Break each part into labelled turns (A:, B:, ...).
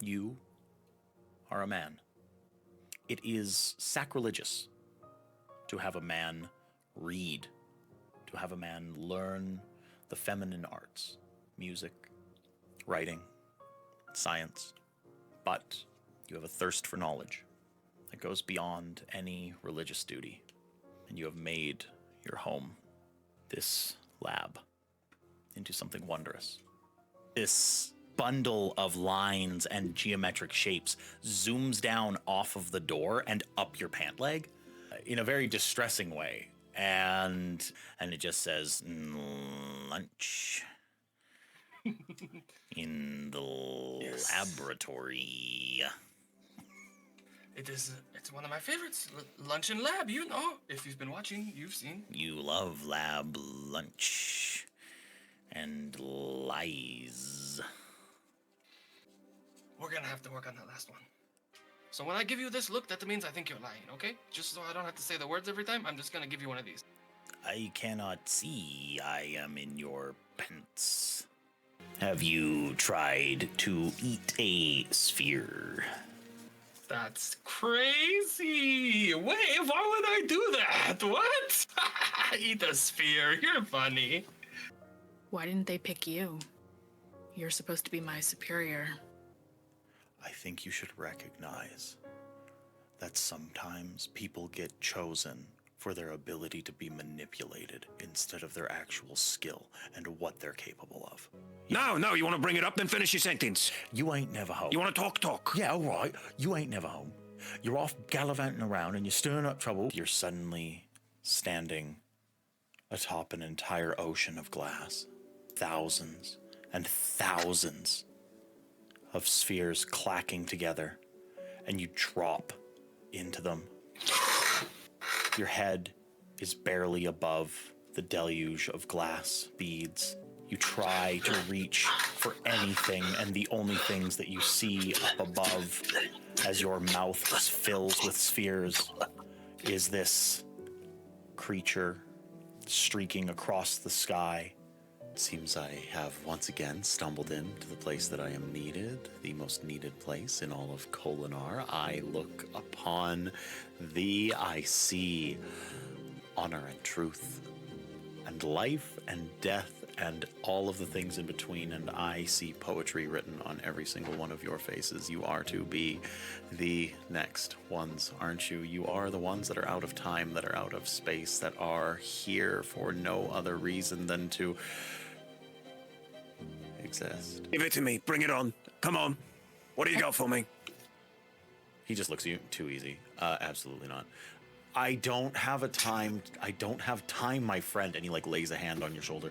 A: You are a man. It is sacrilegious to have a man read, to have a man learn the feminine arts, music, writing, science. But you have a thirst for knowledge that goes beyond any religious duty, and you have made your home, this lab, into something wondrous. This bundle of lines and geometric shapes zooms down off of the door and up your pant leg in a very distressing way. And it just says, lunch in the laboratory.
B: It's one of my favorites. Lunch and lab, you know. If you've been watching, you've seen.
A: You love lab lunch and lies.
B: We're gonna have to work on that last one. So when I give you this look, that means I think you're lying, okay? Just so I don't have to say the words every time, I'm just gonna give you one of these.
A: I cannot see. I am in your pants. Have you tried to eat a sphere?
B: That's crazy! Wait, why would I do that? What? Eat a sphere, you're funny.
C: Why didn't they pick you? You're supposed to be my superior.
A: I think you should recognize that sometimes people get chosen for their ability to be manipulated instead of their actual skill and what they're capable of.
D: No, you want to bring it up, then finish your sentence.
A: You ain't never home.
D: You want to talk?
A: Yeah, all right. You ain't never home. You're off gallivanting around and you're stirring up trouble. You're suddenly standing atop an entire ocean of glass. Thousands and thousands of spheres clacking together, and you drop into them. Your head is barely above the deluge of glass beads. You try to reach for anything, and the only things that you see up above as your mouth fills with spheres is this creature streaking across the sky. It seems I have once again stumbled into the place that I am needed, the most needed place in all of Kholinar. I look upon thee, I see honor and truth, and life and death, and all of the things in between, and I see poetry written on every single one of your faces. You are to be the next ones, aren't you? You are the ones that are out of time, that are out of space, that are here for no other reason than to exist.
D: Give it to me. Bring it on. Come on. What do you got for me?
A: He just looks at you. Too easy. Absolutely not. I don't have time, my friend. And he lays a hand on your shoulder.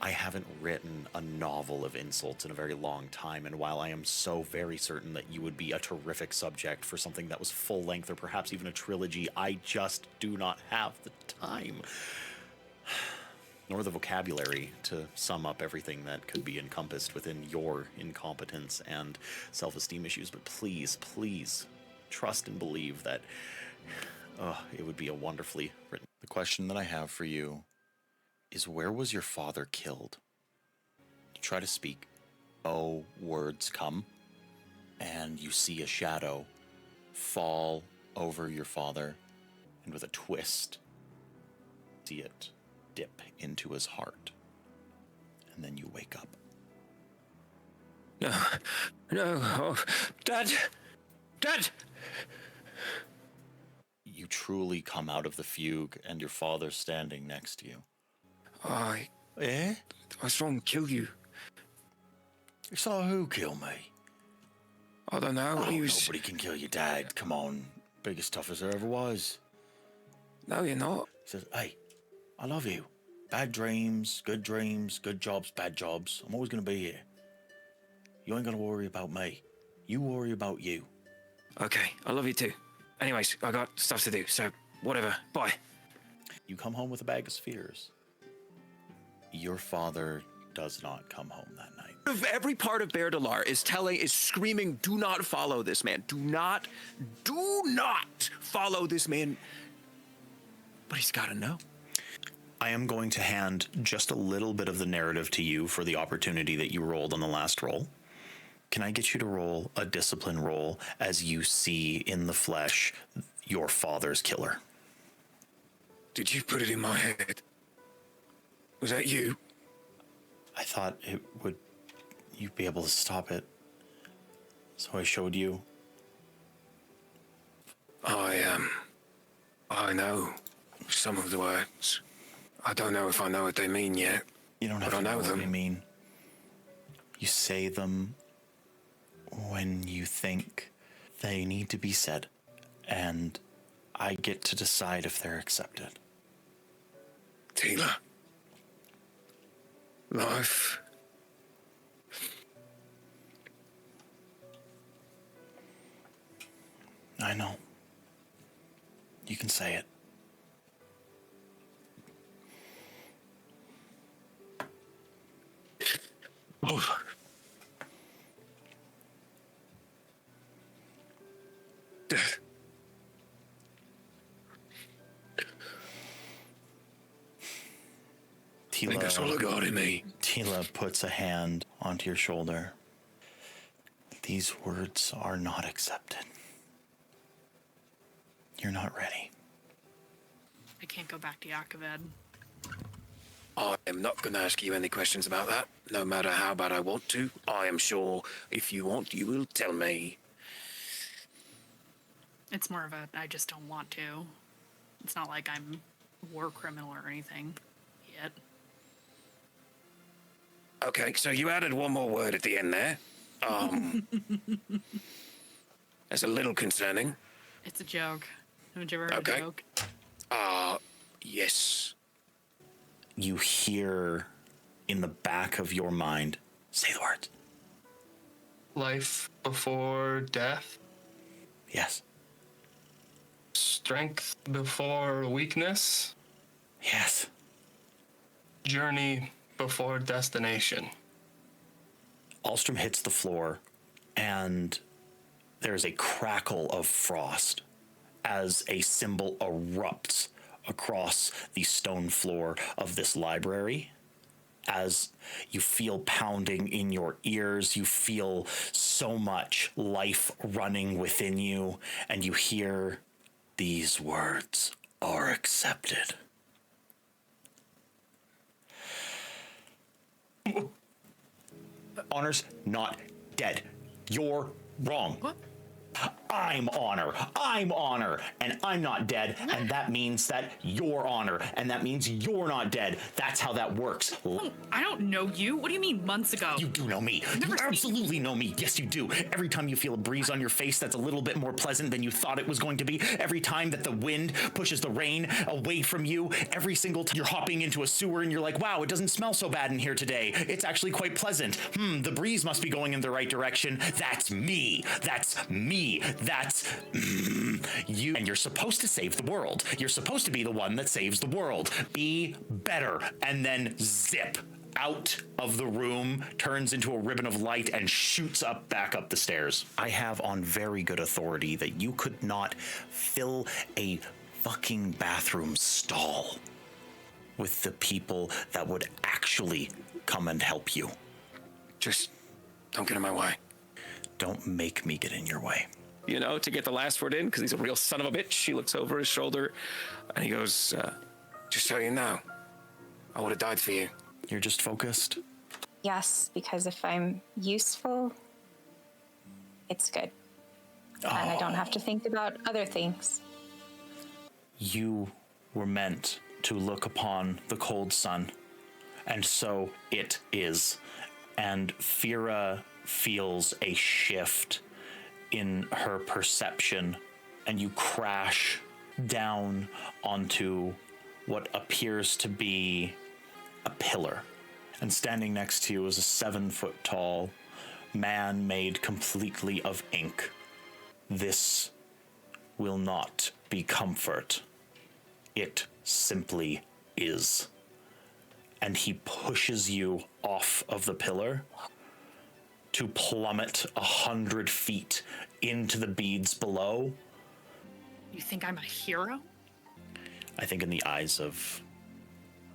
A: I haven't written a novel of insults in a very long time, and while I am so very certain that you would be a terrific subject for something that was full length or perhaps even a trilogy, I just do not have the time nor the vocabulary to sum up everything that could be encompassed within your incompetence and self-esteem issues. But please, please trust and believe that it would be a wonderfully written. The question that I have for you is, where was your father killed? You try to speak. No words come, and you see a shadow fall over your father, and with a twist, see it dip into his heart, and then you wake up.
D: No, oh, Dad!
A: You truly come out of the fugue, and your father's standing next to you.
D: I saw him kill you.
A: You saw who kill me?
D: I don't know.
A: Nobody can kill your dad. Come on. Biggest, toughest there ever was.
D: No, you're not.
A: He says, hey, I love you. Bad dreams, good jobs, bad jobs. I'm always going to be here. You ain't going to worry about me. You worry about you.
D: Okay, I love you too. Anyways, I got stuff to do, so whatever. Bye.
A: You come home with a bag of spheres. Your father does not come home that night.
D: Every part of Bherdolar is screaming, do not follow this man. Do not follow this man. But he's got to know.
A: I am going to hand just a little bit of the narrative to you for the opportunity that you rolled on the last roll. Can I get you to roll a discipline roll as you see in the flesh your father's killer?
D: Did you put it in my head? Was that you?
A: I thought you'd be able to stop it. So I showed you.
D: I know some of the words. I don't know if I know what they mean yet.
A: You don't have
D: But
A: to
D: I know
A: know what
D: them.
A: they mean. You say them when you think they need to be said. And I get to decide if they're accepted.
D: Tila. Life.
A: I know. You can say it.
D: Oh. Death. I think that's all I got in me.
A: Tila puts a hand onto your shoulder. These words are not accepted. You're not ready.
C: I can't go back to Yakaved.
D: I am not going to ask you any questions about that, no matter how bad I want to. I am sure if you want, you will tell me.
C: It's more of a I just don't want to. It's not like I'm a war criminal or anything yet.
D: Okay, so you added one more word at the end there. That's a little concerning.
C: It's a joke. Haven't you ever heard
D: Okay.
C: a joke?
D: Yes.
A: You hear in the back of your mind, say the words.
B: Life before death.
A: Yes.
B: Strength before weakness.
A: Yes.
B: Journey before destination.
A: Alstrym hits the floor, and there's a crackle of frost as a symbol erupts across the stone floor of this library. As you feel pounding in your ears, you feel so much life running within you, and you hear these words are accepted. Honor's not dead. You're wrong.
C: What?
A: I'm honor, and I'm not dead, and that means that you're honor, and that means you're not dead. That's how that works.
C: I don't know you. What do you mean months ago?
A: You do know me. You absolutely know me. Yes, you do. Every time you feel a breeze on your face that's a little bit more pleasant than you thought it was going to be, every time that the wind pushes the rain away from you, every single time you're hopping into a sewer and you're like, wow, it doesn't smell so bad in here today. It's actually quite pleasant. The breeze must be going in the right direction. That's me. That's me. That's you. And you're supposed to save the world. You're supposed to be the one that saves the world. Be better. And then zip out of the room, turns into a ribbon of light, and shoots back up the stairs. I have on very good authority that you could not fill a fucking bathroom stall with the people that would actually come and help you.
D: Just don't get in my way.
A: Don't make me get in your way.
D: You know, to get the last word in, because he's a real son of a bitch. He looks over his shoulder and he goes, just so you know, I would have died for you.
A: You're just focused?
E: Yes, because if I'm useful, it's good. And I don't have to think about other things.
A: You were meant to look upon the cold sun, and so it is. And Fira feels a shift in her perception, and you crash down onto what appears to be a pillar. And standing next to you is a 7-foot tall man made completely of ink. This will not be comfort. It simply is. And he pushes you off of the pillar to plummet 100 feet into the beads below.
C: You think I'm a hero?
A: I think in the eyes of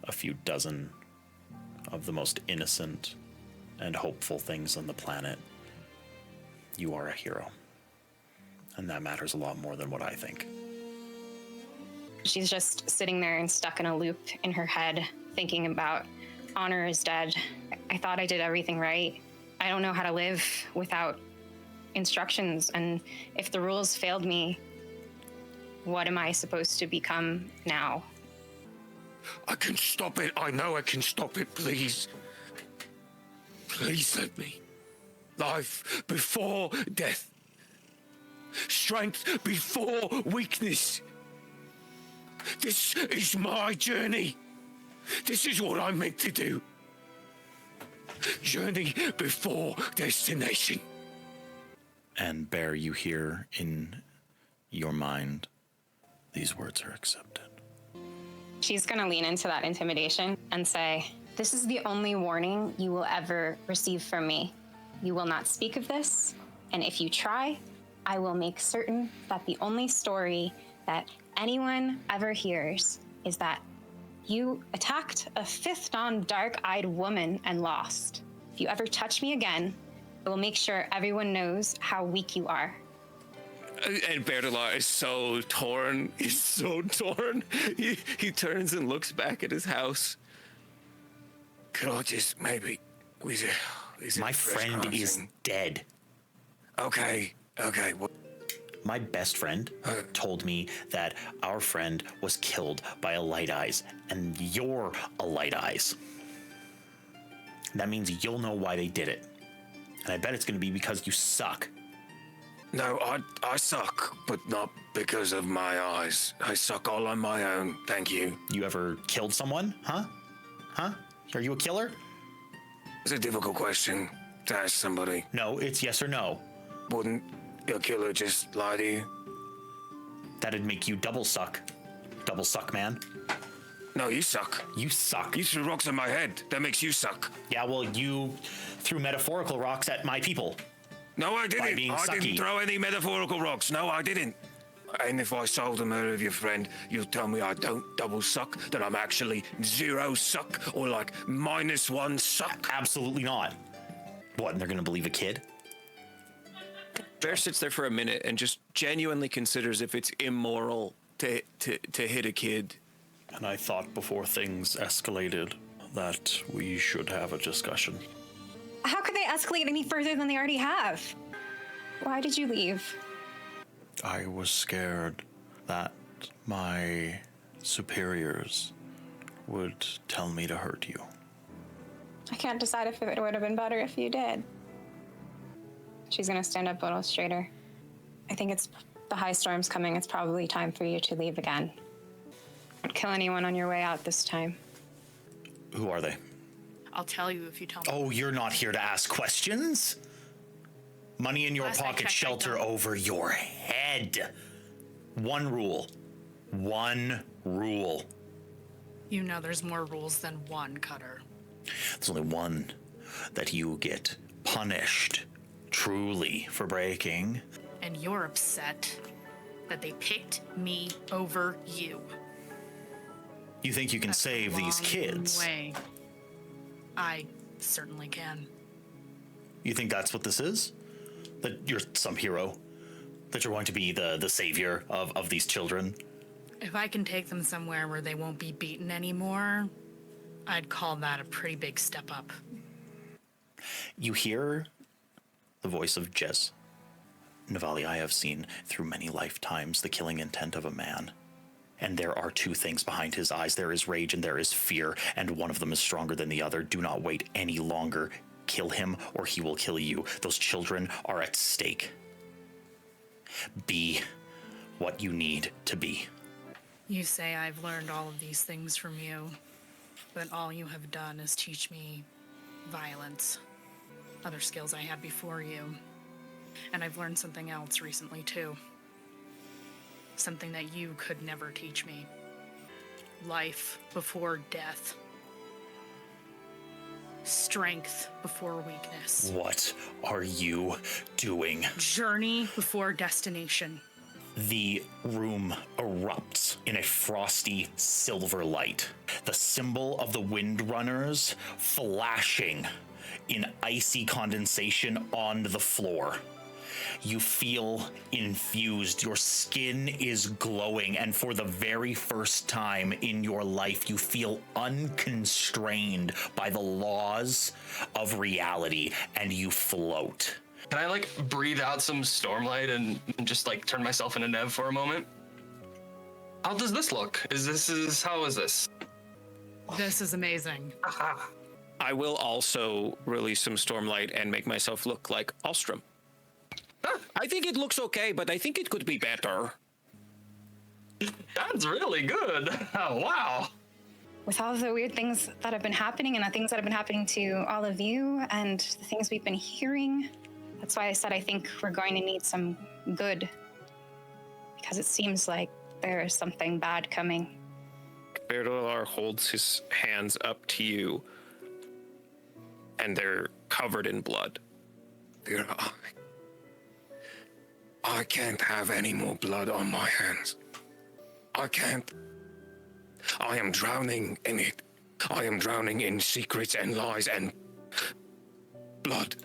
A: a few dozen of the most innocent and hopeful things on the planet, You are a hero. And that matters a lot more than what I think.
E: She's just sitting there and stuck in a loop in her head, thinking about Honor is dead. I thought I did everything right. I don't know how to live without instructions. And if the rules failed me, what am I supposed to become now?
D: I can stop it. I know I can stop it. Please. Please let me. Life before death. Strength before weakness. This is my journey. This is what I'm meant to do. Journey before destination.
A: And Bear, you hear in your mind, these words are accepted.
E: She's going to lean into that intimidation and say, this is the only warning you will ever receive from me. You will not speak of this, and if you try, I will make certain that the only story that anyone ever hears is that you attacked a fifth dawn dark-eyed woman and lost. If you ever touch me again, I will make sure everyone knows how weak you are.
D: And Bherdolar is so torn. He's so torn. He turns and looks back at his house. Could I just maybe...
A: My friend is dead.
D: Okay. Well,
A: my best friend told me that our friend was killed by a Light Eyes, and you're a Light Eyes. That means you'll know why they did it. And I bet it's going to be because you suck.
D: No, I suck, but not because of my eyes. I suck all on my own, thank you.
A: You ever killed someone? Huh? Are you a killer?
D: It's a difficult question to ask somebody.
A: No, it's yes or no.
D: Wouldn't a killer just lie to you?
A: That'd make you double suck. Double suck, man.
D: No, you suck.
A: You suck.
D: You threw rocks at my head. That makes you suck.
A: Yeah, well, you threw metaphorical rocks at my people.
D: No, I didn't.
A: being
D: I
A: sucky.
D: didn't throw any metaphorical rocks. No, I didn't. And if I solve the murder of your friend, you'll tell me I don't double suck, that I'm actually 0 suck, or like -1 suck?
A: Absolutely not. What, and they're gonna believe a kid?
D: Bear sits there for a minute and just genuinely considers if it's immoral to hit a kid.
A: And I thought before things escalated that we should have a discussion.
E: How could they escalate any further than they already have? Why did you leave?
A: I was scared that my superiors would tell me to hurt you.
E: I can't decide if it would have been better if you did. She's gonna stand up a little straighter. I think it's the high storm's coming. It's probably time for you to leave again. Don't kill anyone on your way out this time.
A: Who are they?
C: I'll tell you if you tell me.
A: Oh, you're not here to ask questions? Money in your
C: Last I
A: pocket,
C: checked, I
A: shelter
C: don't.
A: over your head. One rule. One rule.
C: You know there's more rules than one, Cutter.
A: There's only one that you get punished truly for breaking.
C: And you're upset that they picked me over you.
A: You think you can
C: That's a
A: save these
C: long
A: kids?
C: way. I certainly can.
A: You think that's what this is? That you're some hero? That you're going to be the savior of these children?
C: If I can take them somewhere where they won't be beaten anymore, I'd call that a pretty big step up.
A: You hear the voice of Jez. Navali, I have seen through many lifetimes the killing intent of a man. And there are two things behind his eyes. There is rage and there is fear, and one of them is stronger than the other. Do not wait any longer. Kill him or he will kill you. Those children are at stake. Be what you need to be.
C: You say I've learned all of these things from you, but all you have done is teach me violence. Other skills I had before you. And I've learned something else recently, too. Something that you could never teach me. Life before death. Strength before weakness.
A: What are you doing?
C: Journey before destination.
A: The room erupts in a frosty silver light. The symbol of the Windrunners flashing in icy condensation on the floor. You feel infused. Your skin is glowing, and for the very first time in your life, you feel unconstrained by the laws of reality, and you float.
B: Can I like breathe out some stormlight and just like turn myself into Nev for a moment? How does this look? How is this?
C: This is amazing.
D: I will also release some stormlight and make myself look like Alstrym. I think it looks okay, but I think it could be better.
B: That's really good. Oh, wow.
E: With all of the weird things that have been happening and the things that have been happening to all of you and the things we've been hearing, that's why I said I think we're going to need some good. Because it seems like there is something bad coming.
D: Bherdolar holds his hands up to you, and they're covered in blood. I can't have any more blood on my hands. I can't. I am drowning in it. I am drowning in secrets and lies and blood.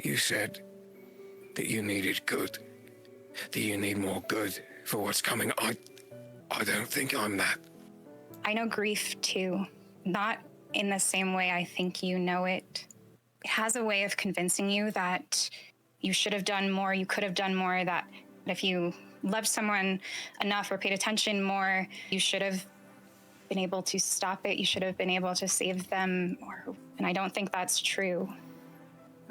D: You said that you needed good, that you need more good for what's coming. I don't think I'm that.
E: I know grief too, not in the same way I think you know it. It has a way of convincing you that you should have done more, you could have done more, that if you loved someone enough or paid attention more, you should have been able to stop it, you should have been able to save them. And I don't think that's true.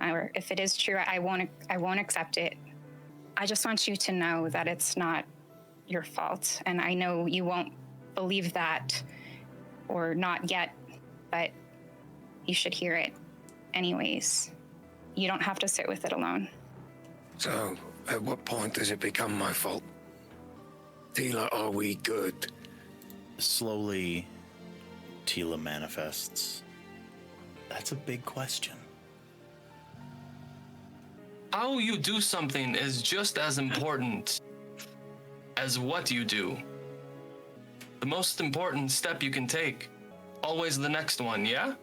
E: Or if it is true, I won't accept it. I just want you to know that it's not your fault. And I know you won't believe that, or not yet, but you should hear it anyways. You don't have to sit with it alone.
D: So, at what point does it become my fault? Tila, are we good?
A: Slowly, Tila manifests. That's a big question.
B: How you do something is just as important as what you do. The most important step you can take, always the next one, yeah?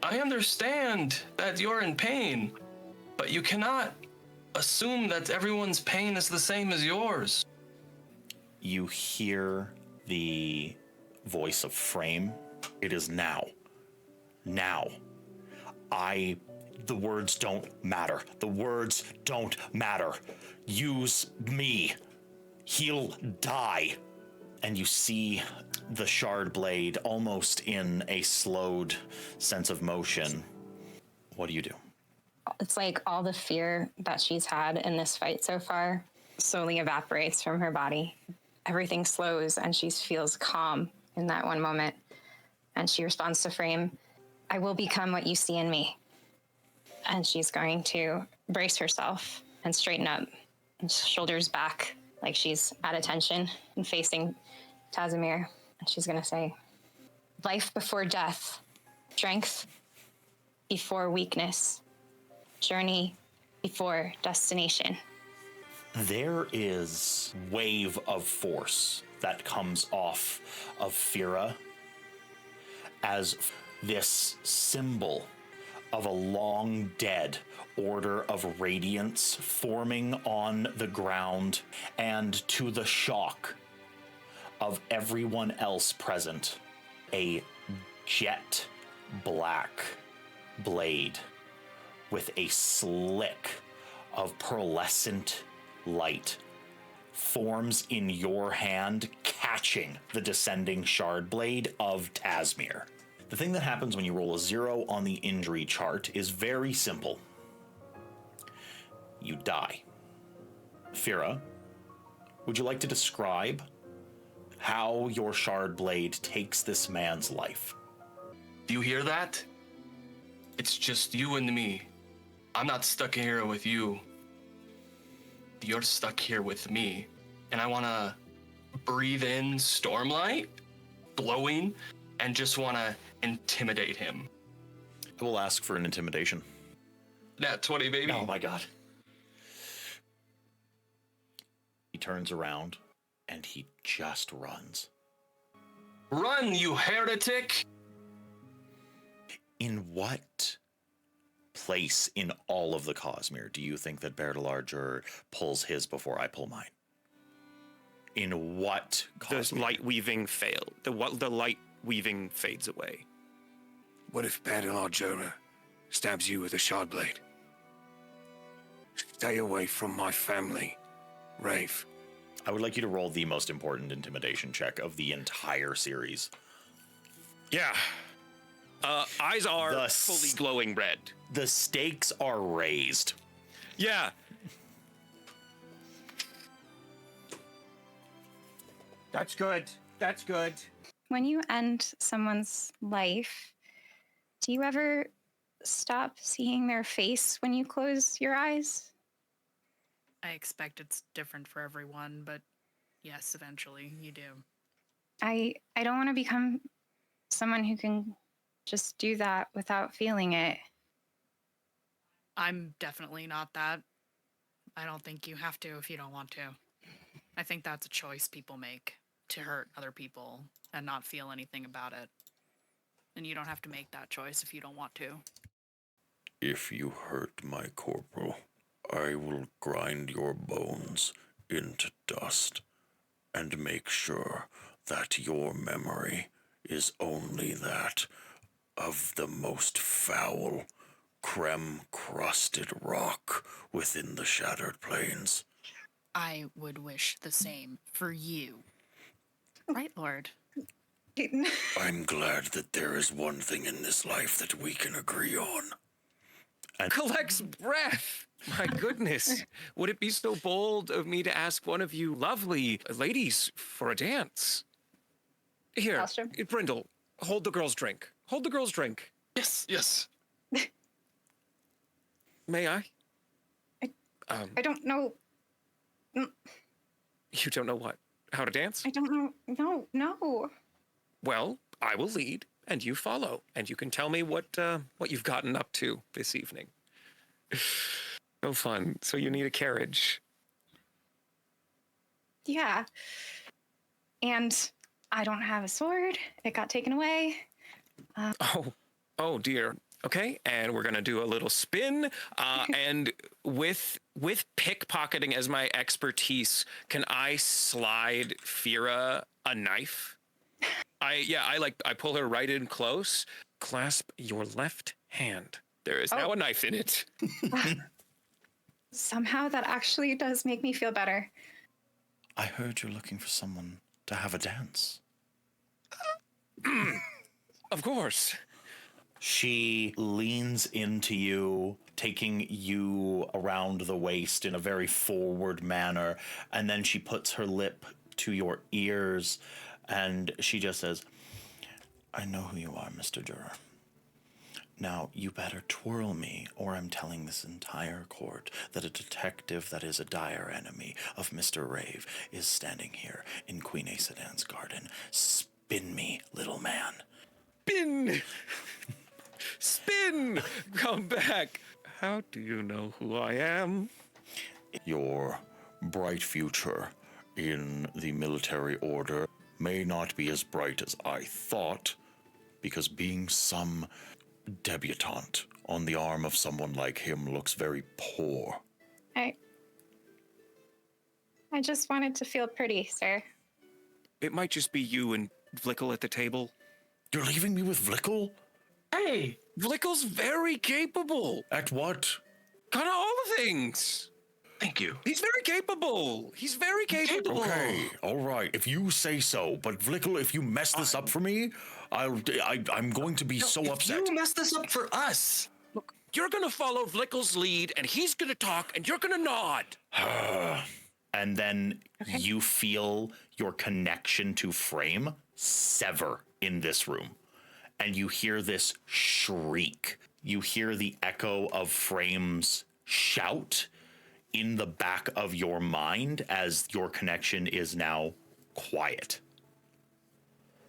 B: I understand that you're in pain, but you cannot assume that everyone's pain is the same as yours.
A: You hear the voice of Frame. It is now. Now. The words don't matter. The words don't matter. Use me. He'll die. And you see the shard blade almost in a slowed sense of motion. What do?
E: It's like all the fear that she's had in this fight so far slowly evaporates from her body. Everything slows and she feels calm in that one moment. And she responds to Frame, I will become what you see in me. And she's going to brace herself and straighten up, and shoulders back like she's at attention and facing Tazimir. And she's going to say, life before death, strength before weakness, journey before destination.
A: There is wave of force that comes off of Fira as this symbol of a long dead order of radiance forming on the ground, and to the shock of everyone else present, a jet black blade with a slick of pearlescent light forms in your hand, catching the descending shard blade of Tazmir. The thing that happens when you roll a 0 on the injury chart is very simple. You die. Fira, would you like to describe how your shard blade takes this man's life?
B: Do you hear that? It's just you and me. I'm not stuck here with you. You're stuck here with me. And I want to breathe in stormlight, blowing, and just want to intimidate him.
A: I will ask for an intimidation.
B: Nat 20, baby.
A: Oh my god. He turns around and he just runs.
B: Run, you heretic!
A: In what place in all of the Cosmere do you think that Bherdolar pulls his before I pull mine? In what
D: The
A: Cosmere?
D: light weaving failed. The light weaving fades away. What if Bherdolar stabs you with a shard blade? Stay away from my family, Rave.
A: I would like you to roll the most important intimidation check of the entire series.
D: Yeah. Eyes are
A: The
D: fully glowing red.
A: The stakes are raised.
D: Yeah.
F: That's good. That's good.
E: When you end someone's life, do you ever stop seeing their face when you close your eyes?
C: I expect it's different for everyone, but yes, eventually you do.
E: I don't want to become someone who can just do that without feeling it.
C: I'm definitely not that. I don't think you have to if you don't want to. I think that's a choice people make to hurt other people and not feel anything about it. And you don't have to make that choice if you don't want to.
G: If you hurt my corporal, I will grind your bones into dust and make sure that your memory is only that of the most foul, creme-crusted rock within the Shattered Plains.
C: I would wish the same for you. Right, Lord?
G: I'm glad that there is one thing in this life that we can agree on.
D: Collects breath. My goodness. Would it be so bold of me to ask one of you lovely ladies for a dance? Here,
E: Alstrym?
D: Brindle, hold the girl's drink. Hold the girl's drink.
B: Yes, yes.
D: May I?
E: I don't know.
D: You don't know what? How to dance?
E: I don't know. No.
D: Well, I will lead, and you follow, and you can tell me what you've gotten up to this evening. So fun. So you need a carriage.
E: Yeah. And I don't have a sword. It got taken away.
D: Oh dear. Okay, and we're gonna do a little spin. And with pickpocketing as my expertise, can I slide Fira a knife? I pull her right in close. Clasp your left hand. There is now a knife in it.
E: Somehow that actually does make me feel better.
A: I heard you're looking for someone to have a dance.
D: Of course.
A: She leans into you, taking you around the waist in a very forward manner, and then she puts her lip to your ears, and she just says, I know who you are, Mr. Durer. Now, you better twirl me, or I'm telling this entire court that a detective that is a dire enemy of Mr. Rave is standing here in Queen Aesedan's garden. Spin me, little man.
D: Spin! Spin! Come back. How do you know who I am?
G: Your bright future in the military order may not be as bright as I thought, because being some debutante on the arm of someone like him looks very poor.
E: I just wanted to feel pretty, sir.
D: It might just be you and Vlickle at the table.
G: You're leaving me with Vlickle?
B: Hey,
D: Vlickle's very capable.
G: At what?
D: Kind of all the things.
B: thank you.
D: He's very capable. He's very capable.
G: Okay, all right, if you say so. But Vlickle, if you mess this up for me, I'm going to be so
B: if
G: upset.
B: you mess this up for us.
D: Look, you're going to follow Vlickle's lead, and he's going to talk, and you're going to nod.
A: And then you feel your connection to Frame sever in this room. And you hear this shriek. You hear the echo of Frame's shout in the back of your mind as your connection is now quiet.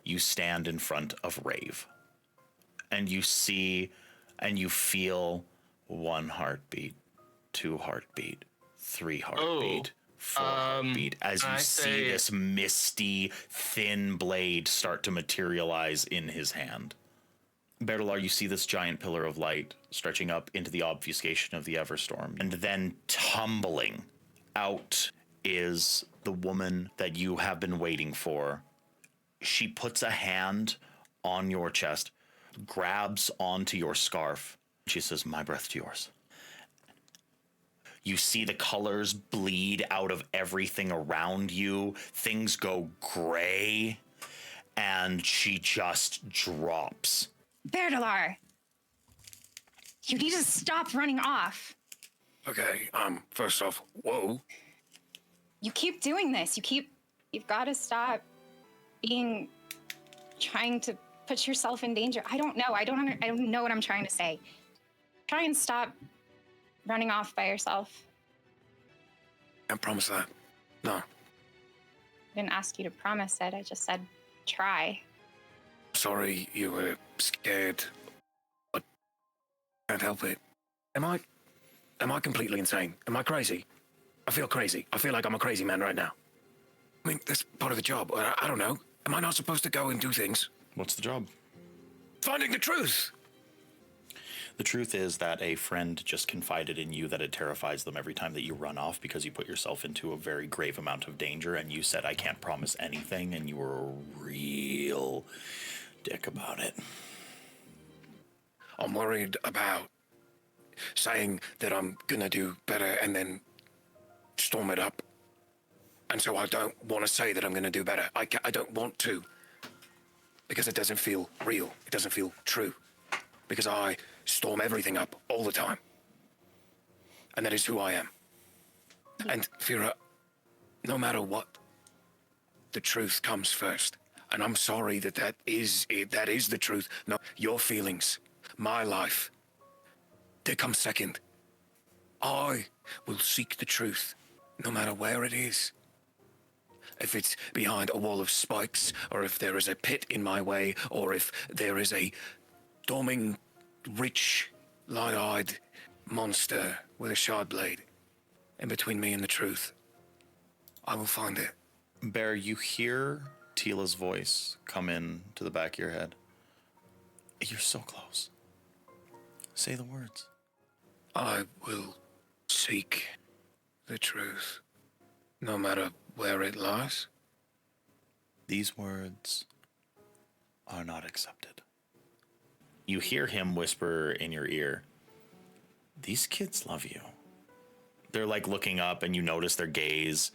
A: You stand in front of Rave. And you see and you feel 1 heartbeat, 2 heartbeat, 3 heartbeat. 4 heartbeat as you
B: I
A: see
B: say-
A: this misty, thin blade start to materialize in his hand. Bherdolar, you see this giant pillar of light stretching up into the obfuscation of the Everstorm, and then tumbling out is the woman that you have been waiting for. She puts a hand on your chest, grabs onto your scarf. She says, "My breath to yours." You see the colors bleed out of everything around you. Things go gray, and she just drops.
E: Bherdolar, you need to stop running off.
D: Okay, first off, whoa.
E: You keep doing this. You've got to stop trying to put yourself in danger. I don't know. I don't know what I'm trying to say. Try and stop running off by yourself.
D: Can't promise that. No.
E: I didn't ask you to promise it. I just said try.
D: Sorry you were scared. But can't help it. Am I completely insane? Am I crazy? I feel crazy. I feel like I'm a crazy man right now. I mean, that's part of the job. I don't know. Am I not supposed to go and do things?
A: What's the job?
D: Finding the truth!
A: The truth is that a friend just confided in you that it terrifies them every time that you run off because you put yourself into a very grave amount of danger, and you said, "I can't promise anything," and you were a real dick about it.
D: I'm worried about saying that I'm gonna do better and then storm it up. And so I don't want to say that I'm gonna do better. I don't want to. Because it doesn't feel real. It doesn't feel true. Because I storm everything up all the time. And that is who I am. And Fira, no matter what, the truth comes first. And I'm sorry that is the truth. No, your feelings, my life, they come second. I will seek the truth, no matter where it is. If it's behind a wall of spikes, or if there is a pit in my way, or if there is a storming, rich, light-eyed monster with a shard blade in between me and the truth, I will find it.
A: Bear, you hear Tila's voice come in to the back of your head. You're so close. Say the words.
D: I will seek the truth, no matter where it lies.
A: These words are not accepted. You hear him whisper in your ear, "These kids love you." They're like looking up, and you notice their gaze,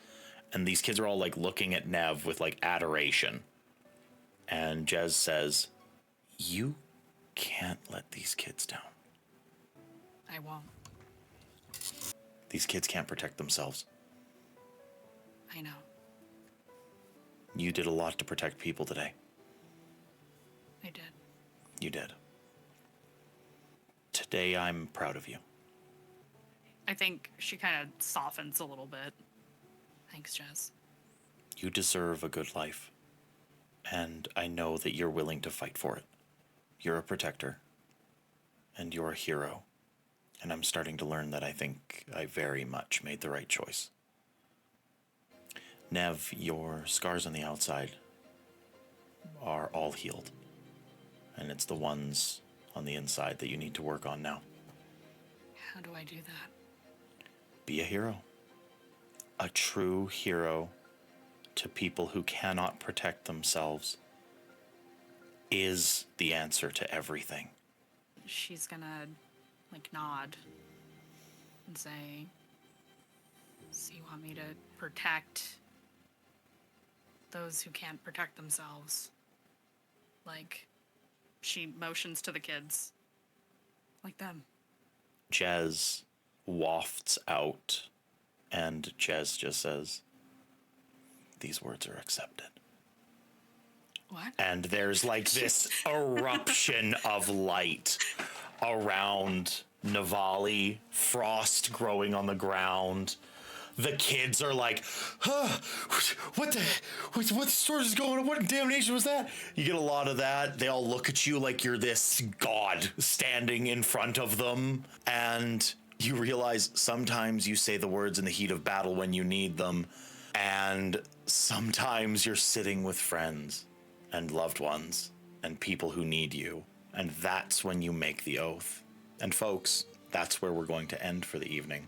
A: and these kids are all like looking at Nev with like adoration. And Jez says, "You can't let these kids down.
C: I won't.
A: These kids can't protect themselves.
C: I know.
A: You did a lot to protect people today.
C: I did.
A: You did. Today, I'm proud of you."
C: I think she kind of softens a little bit. Thanks, Jess.
A: You deserve a good life. And I know that you're willing to fight for it. You're a protector. And you're a hero. And I'm starting to learn that I think I very much made the right choice. Nev, your scars on the outside are all healed. And it's the ones on the inside that you need to work on now.
C: How do I do that?
A: Be a hero. A true hero to people who cannot protect themselves is the answer to everything.
C: She's gonna, nod and say, "So you want me to protect those who can't protect themselves?" She motions to the kids. Like them.
A: Jez wafts out, and Jez just says, "These words are accepted."
C: What?
A: And there's this eruption of light around Navali, frost growing on the ground. The kids are like, what the story is going on? What damnation was that? You get a lot of that. They all look at you like you're this god standing in front of them. And you realize sometimes you say the words in the heat of battle when you need them. And sometimes you're sitting with friends and loved ones and people who need you. And that's when you make the oath. And folks, that's where we're going to end for the evening.